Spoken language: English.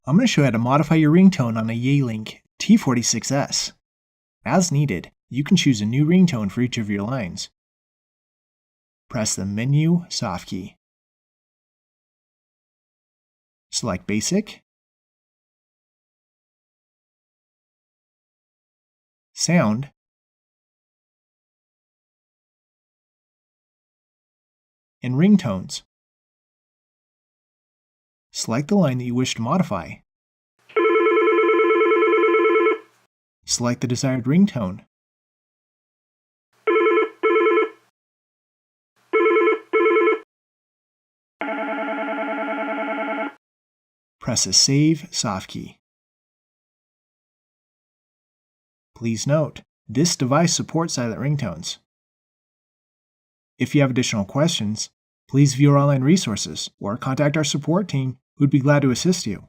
I'm going to show you how to modify your ringtone on a Yealink T46S. As needed, you can choose a new ringtone for each of your lines. Press the Menu Soft key. Select Basic, Sound, and Ringtones. Select the line that you wish to modify. Select the desired ringtone. Press the Save Soft key. Please note, this device supports silent ringtones. If you have additional questions, please view our online resources or contact our support team who would be glad to assist you.